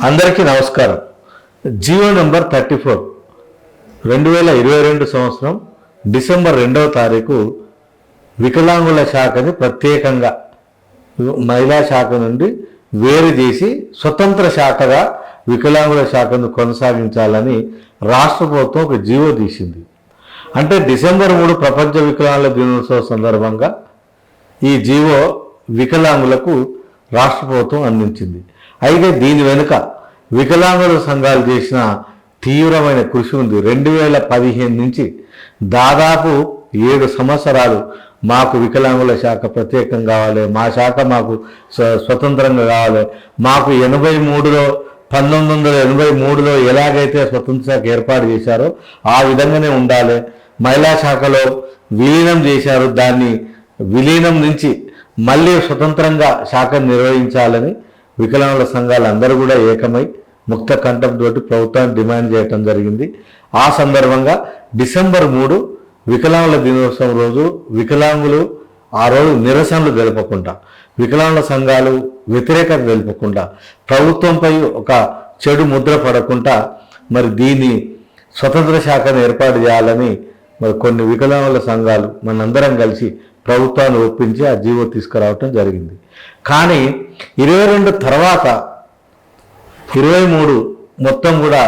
అందరికీ నమస్కారం. GO number 34 2022 సంవత్సరం డిసెంబర్ 2వ తారీఖు వికలాంగుల శాఖని ప్రత్యేకంగా మహిళా శాఖ నుండి వేరు చేసి స్వతంత్ర శాఖగా వికలాంగుల శాఖను కొనసాగించాలని రాష్ట్ర ప్రభుత్వం ఒక జీవో తీసింది. అంటే డిసెంబర్ 3 ప్రపంచ వికలాంగుల దినోత్సవ సందర్భంగా ఈ జీవో వికలాంగులకు రాష్ట్ర ప్రభుత్వం అందించింది. అయితే దీని వెనుక వికలాంగుల సంఘాలు చేసిన తీవ్రమైన కృషి ఉంది. 2015 నుంచి దాదాపు 7 సంవత్సరాలు మాకు వికలాంగుల శాఖ ప్రత్యేకం కావాలి, మా శాఖ మాకు స్వతంత్రంగా కావాలి, మాకు 1983లో ఎలాగైతే స్వతంత్ర శాఖ ఏర్పాటు చేశారో ఆ విధంగానే ఉండాలి. మహిళా శాఖలో విలీనం చేశారు, దాన్ని విలీనం నుంచి మళ్ళీ స్వతంత్రంగా శాఖను నిర్వహించాలని వికలాంగుల సంఘాలు అందరూ కూడా ఏకమై ముక్త కంఠంతో ప్రభుత్వాన్ని డిమాండ్ చేయడం జరిగింది. ఆ సందర్భంగా డిసెంబర్ 3 వికలాంగుల దినోత్సవం రోజు వికలాంగులు ఆ రోజు నిరసనలు తెలుపకుండా, వికలాంగుల సంఘాలు వ్యతిరేకత తెలుపకుండా, ప్రభుత్వంపై ఒక చెడు ముద్ర పడకుండా మరి దీన్ని స్వతంత్ర శాఖను ఏర్పాటు చేయాలని మరి కొన్ని వికలాంగుల సంఘాలు మనందరం కలిసి ప్రభుత్వాన్ని ఒప్పించి ఆ జీవో తీసుకురావటం జరిగింది. కానీ 22 తర్వాత 23 మొత్తం కూడా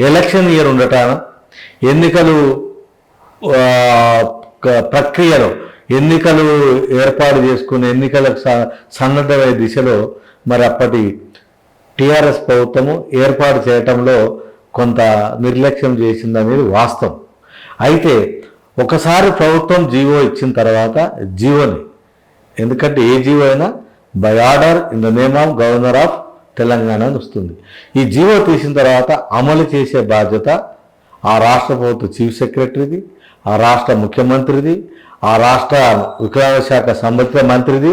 ఎలక్షన్ ఇయర్ ఉండటాన ఎన్నికలు ప్రక్రియలో ఎన్నికలు ఏర్పాటు చేసుకుని ఎన్నికలకు సన్నద్ధమయ్యే దిశలో మరి అప్పటి టీఆర్ఎస్ ప్రభుత్వము ఏర్పాటు చేయటంలో కొంత నిర్లక్ష్యం చేసిందనేది వాస్తవం. అయితే ఒకసారి ప్రభుత్వం జీవో ఇచ్చిన తర్వాత జీవోని, ఎందుకంటే ఏ జీవో అయినా by order in the name of governor of Telangana అని వస్తుంది. ఈ జీవో తీసిన తర్వాత అమలు చేసే బాధ్యత ఆ రాష్ట్ర ప్రభుత్వ చీఫ్ సెక్రటరీది, ఆ రాష్ట్ర ముఖ్యమంత్రిది, ఆ రాష్ట్ర వికలాంగ శాఖ సంబంధిత మంత్రిది,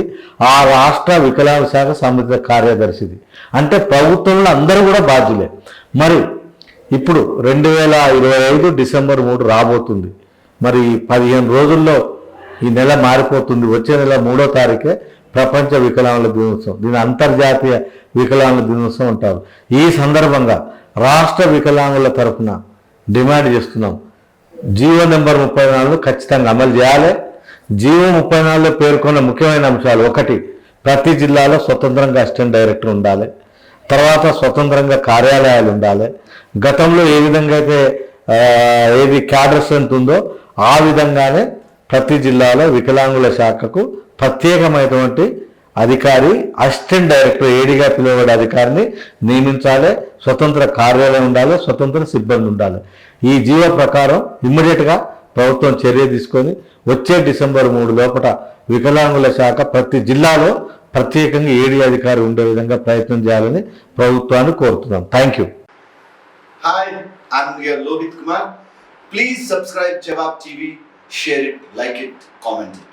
ఆ రాష్ట్ర వికలాంగ శాఖ సంబంధిత కార్యదర్శిది. అంటే ప్రభుత్వంలో అందరూ కూడా బాధ్యులే. మరి ఇప్పుడు 2025 డిసెంబర్ 3 రాబోతుంది. మరి 15 రోజుల్లో ఈ నెల మారిపోతుంది. వచ్చే నెల 3వ తారీఖే ప్రపంచ వికలాంగుల దినోత్సవం, దీని అంతర్జాతీయ వికలాంగుల దినోత్సవం అంటారు. ఈ సందర్భంగా రాష్ట్ర వికలాంగుల తరఫున డిమాండ్ చేస్తున్నాం, జీవో నెంబర్ 34 ఖచ్చితంగా అమలు చేయాలి. జీవో 34లో పేర్కొన్న ముఖ్యమైన అంశాలు: 1, ప్రతి జిల్లాలో స్వతంత్రంగా అసిస్టెంట్ డైరెక్టర్ ఉండాలి. తర్వాత స్వతంత్రంగా కార్యాలయాలు ఉండాలి. గతంలో ఏ విధంగా అయితే ఏది క్యాడర్ స్ట్రెంత్ ఉందో ఆ విధంగానే ప్రతి జిల్లాలో వికలాంగుల శాఖకు ప్రత్యేకమైనటువంటి అధికారి, అసిస్టెంట్ డైరెక్టర్, ఏడీగా పిలువబడే అధికారిని నియమించాలి. స్వతంత్ర కార్యాలయం ఉండాలి, స్వతంత్ర సిబ్బంది ఉండాలి. ఈ జీవో ప్రకారం ఇమ్మీడియట్గా ప్రభుత్వం చర్య తీసుకొని వచ్చే డిసెంబర్ 3 లోపల వికలాంగుల శాఖ ప్రతి జిల్లాలో ప్రత్యేకంగా ఏడీ అధికారి ఉండే విధంగా ప్రయత్నం చేయాలని ప్రభుత్వాన్ని కోరుతున్నాం. Thank you. Hi, I'm here Lohit Kumar. Please subscribe Jawab TV, share it, like it, comment it.